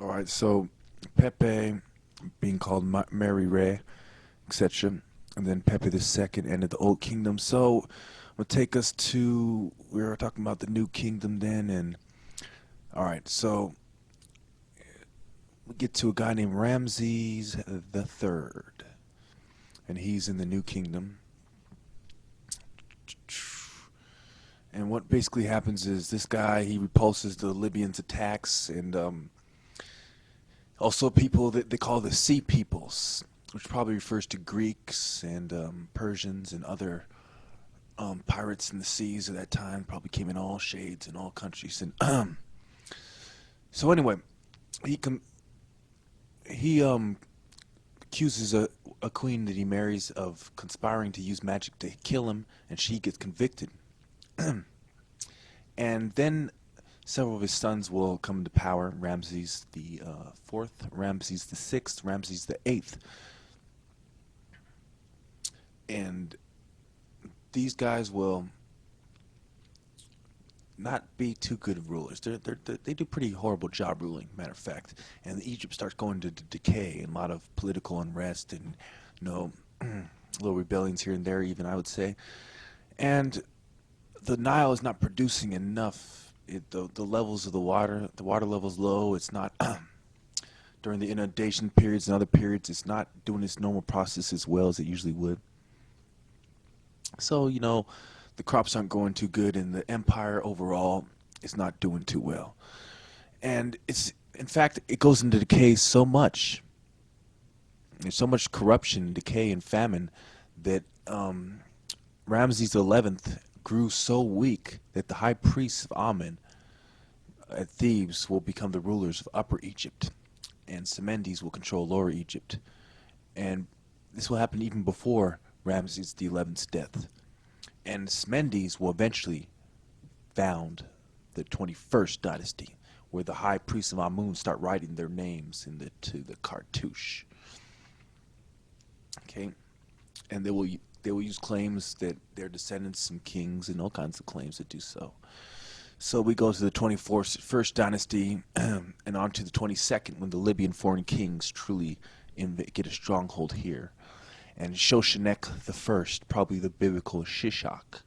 All right, so Pepe being called Mary Ray, etc., and then Pepe the Second entered the Old Kingdom. So, will take us to we were talking about the New Kingdom then, and all right, so we get to a guy named Ramses the Third, and he's in the New Kingdom. And what basically happens is this guy he repulses the Libyans' attacks, and also people that they call the Sea Peoples, which probably refers to Greeks and Persians and other pirates in the seas at that time. Probably came in all shades and all countries. And so anyway, he com- he accuses a queen that he marries of conspiring to use magic to kill him, and she gets convicted. And then several of his sons will come into power: Ramses the fourth, Ramses the sixth, Ramses the eighth, and these guys will not be too good rulers. They do pretty horrible job ruling, matter of fact. And Egypt starts going to decay, and a lot of political unrest, and you know, little rebellions here and there, even I would say. And the Nile is not producing enough. The levels of the water level's low. It's not during the inundation periods and other periods. It's not doing its normal process as well as it usually would. So the crops aren't going too good, and the empire overall is not doing too well. And it's in fact it goes into decay so much. There's so much corruption, decay, and famine that Ramses XI grew so weak that the high priests of Amen at Thebes will become the rulers of Upper Egypt, and Semendes will control Lower Egypt. And this will happen even before Ramses XI's death. And Semendes will eventually found the 21st dynasty, where the high priests of Amun start writing their names to the cartouche. Okay, and they will use claims that they're descendants from kings and all kinds of claims that do so. So we go to the 21st dynasty and on to the 22nd, when the Libyan foreign kings truly get a stronghold here. And Shoshanek the First, probably the biblical Shishak.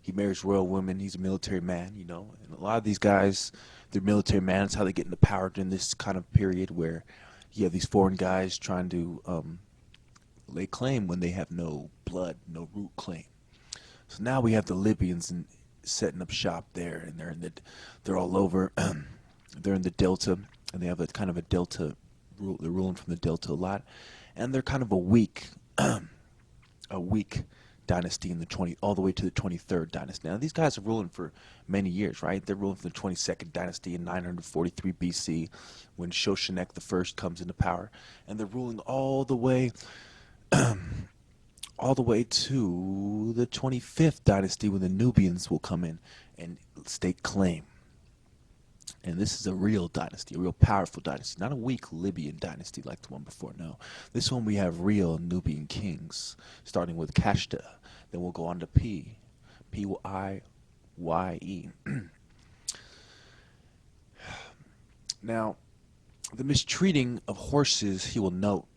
He marries royal women. He's a military man, And a lot of these guys, they're military men. That's how they get into power during this kind of period where you have these foreign guys trying to lay claim when they have no blood, no root claim. So now we have the Libyans setting up shop there, and they're all over. They're in the Delta, and they have a kind of a Delta rule. They're ruling from the Delta a lot, and they're kind of a weak dynasty in the 20 all the way to the 23rd dynasty. Now these guys are ruling for many years, right? They're ruling from the 22nd dynasty in 943 BC, when Shoshanek the First comes into power, and they're ruling all the way to the 25th dynasty, when the Nubians will come in and stake claim. And this is a real dynasty, a real powerful dynasty, not a weak Libyan dynasty like the one before. No, this one we have real Nubian kings, starting with Kashta. Then we'll go on to Pye. Now, the mistreating of horses, he will note,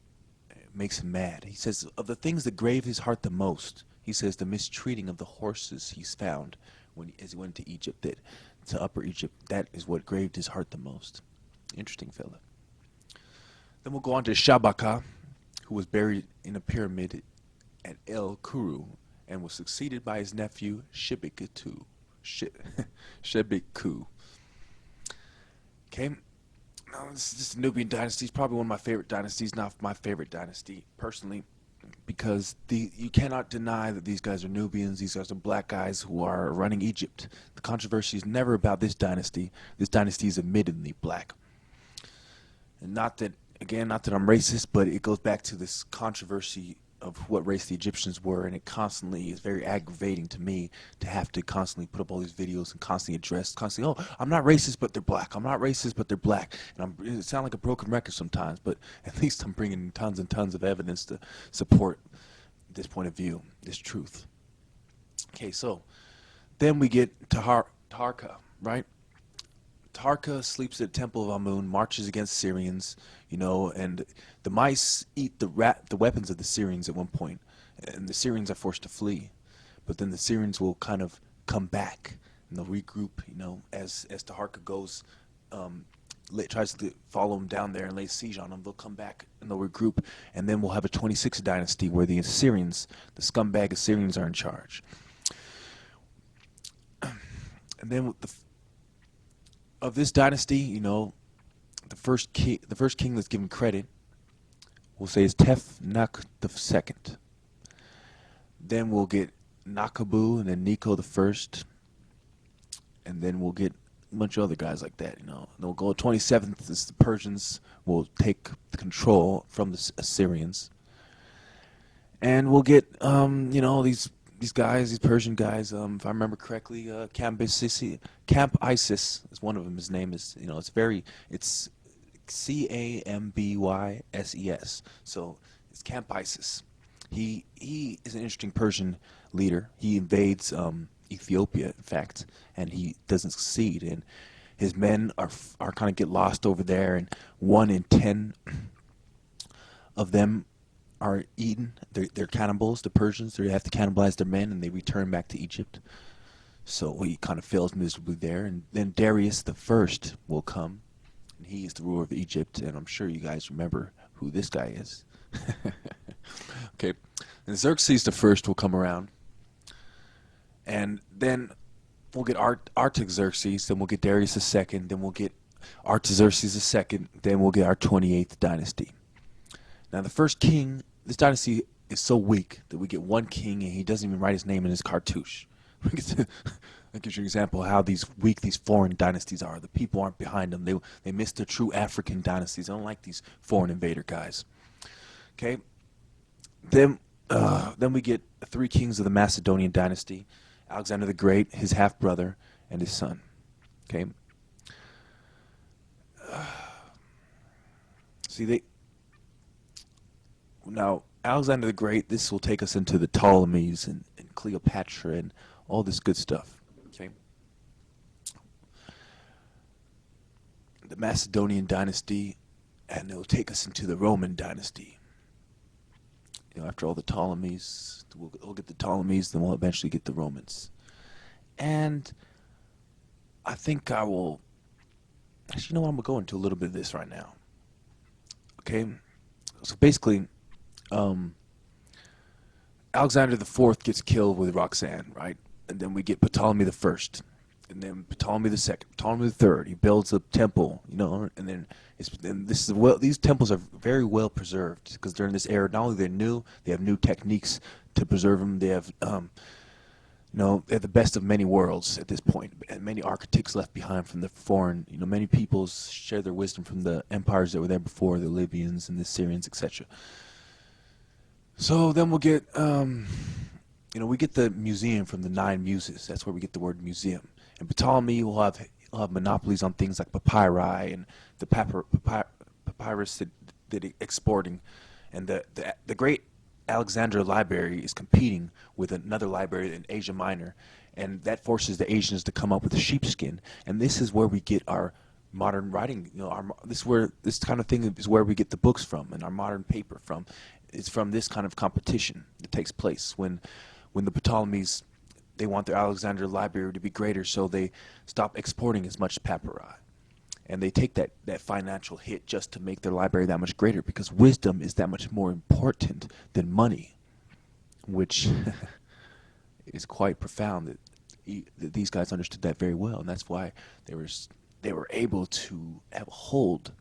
makes him mad. He says, of the things that grave his heart the most, he says the mistreating of the horses he's found as he went to Egypt, to Upper Egypt, that is what graved his heart the most. Interesting fella. Then we'll go on to Shabaka, who was buried in a pyramid at El Kuru and was succeeded by his nephew Shebiku. Shebiku. Okay. Now, this is the Nubian dynasty. It's probably one of my favorite dynasties, not my favorite dynasty personally, because you cannot deny that these guys are Nubians. These guys are black guys who are running Egypt. The controversy is never about this dynasty. This dynasty is admittedly black. And not that I'm racist, but it goes back to this controversy of what race the Egyptians were, and it constantly is very aggravating to me to have to constantly put up all these videos and constantly, oh, I'm not racist, but they're black. I'm not racist, but they're black. And it sounds like a broken record sometimes, but at least I'm bringing tons and tons of evidence to support this point of view, this truth. Okay, so then we get to Taharqa, right? Taharqa sleeps at the Temple of Amun, marches against Syrians, you know, and the mice eat the weapons of the Syrians at one point, and the Syrians are forced to flee. But then the Syrians will kind of come back and they'll regroup, you know, as Taharqa goes, tries to follow them down there and lay siege on them. They'll come back and they'll regroup, and then we'll have a 26th dynasty where the Assyrians, the scumbag Assyrians, are in charge. And then with of this dynasty, you know, the first king that's given credit, we'll say, is Tefnach II. Then we'll get Nakabu, and then Nico the First, and then we'll get a bunch of other guys like that, you know. And we'll go 27th is the Persians will take the control from the Assyrians, and we'll get you know, these guys, these Persian guys. If I remember correctly, Camp ISIS is one of them. His name is, you know, it's Cambyses. So it's Camp ISIS. He is an interesting Persian leader. He invades Ethiopia, in fact, and he doesn't succeed. And his men are kind of get lost over there, and 1 in 10 of them are eaten. They're cannibals. The Persians, they have to cannibalize their men, and they return back to Egypt. So he kind of fails miserably there. And then Darius the First will come, and he is the ruler of Egypt. And I'm sure you guys remember who this guy is. Okay, and Xerxes the First will come around, and then we'll get Artaxerxes. Then we'll get Darius the Second. Then we'll get Artaxerxes the Second. Then we'll get our 28th dynasty. Now the first king. This dynasty is so weak that we get one king and he doesn't even write his name in his cartouche. That gives you an example of how weak these foreign dynasties are. The people aren't behind them. They miss the true African dynasties. They don't like these foreign invader guys. Okay. Then we get 3 kings of the Macedonian dynasty: Alexander the Great, his half brother, and his son. Okay. Now, Alexander the Great, this will take us into the Ptolemies and Cleopatra and all this good stuff. Okay. The Macedonian dynasty, and it will take us into the Roman dynasty. You know, after all the Ptolemies, we'll get the Ptolemies, then we'll eventually get the Romans. And I think I will, actually, you know what, I'm going to go into a little bit of this right now. Okay. So basically, Alexander the Fourth gets killed with Roxanne, right? And then we get Ptolemy the First, and then Ptolemy the Second, Ptolemy the Third. He builds a temple, you know, and then these temples are very well preserved because during this era, not only they're new, they have new techniques to preserve them. They have, you know, they're the best of many worlds at this point, and many architects left behind from the foreign. You know, many peoples share their wisdom from the empires that were there before, the Libyans and the Syrians, etc. So then we'll get, you know, we get the museum from the 9 Muses. That's where we get the word museum. And Ptolemy will have monopolies on things like papyri and the papyrus that exporting. And the great Alexandria Library is competing with another library in Asia Minor, and that forces the Asians to come up with a sheepskin. And this is where we get our modern writing. You know, this kind of thing is where we get the books from and our modern paper from. It's from this kind of competition that takes place when the Ptolemies, they want their Alexandria Library to be greater, so they stop exporting as much papyri. And they take that financial hit just to make their library that much greater, because wisdom is that much more important than money, which is quite profound that these guys understood that very well, and that's why they were able to have a hold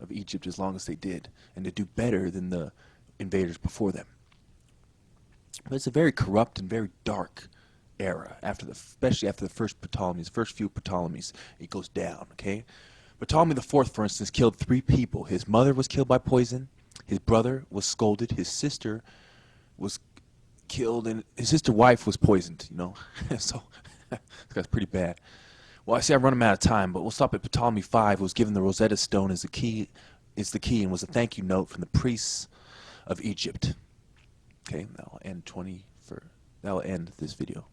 of Egypt as long as they did, and to do better than the invaders before them. But it's a very corrupt and very dark era, especially after the first few Ptolemies. It goes down, okay? Ptolemy the Fourth, for instance, killed 3 people. His mother was killed by poison, his brother was scolded, his sister was killed, and his sister's wife was poisoned, you know? So that's pretty bad. Well, I see I'm running out of time, but we'll stop at Ptolemy V, who was given the Rosetta Stone as the key, and was a thank you note from the priests of Egypt. Okay, that'll end this video.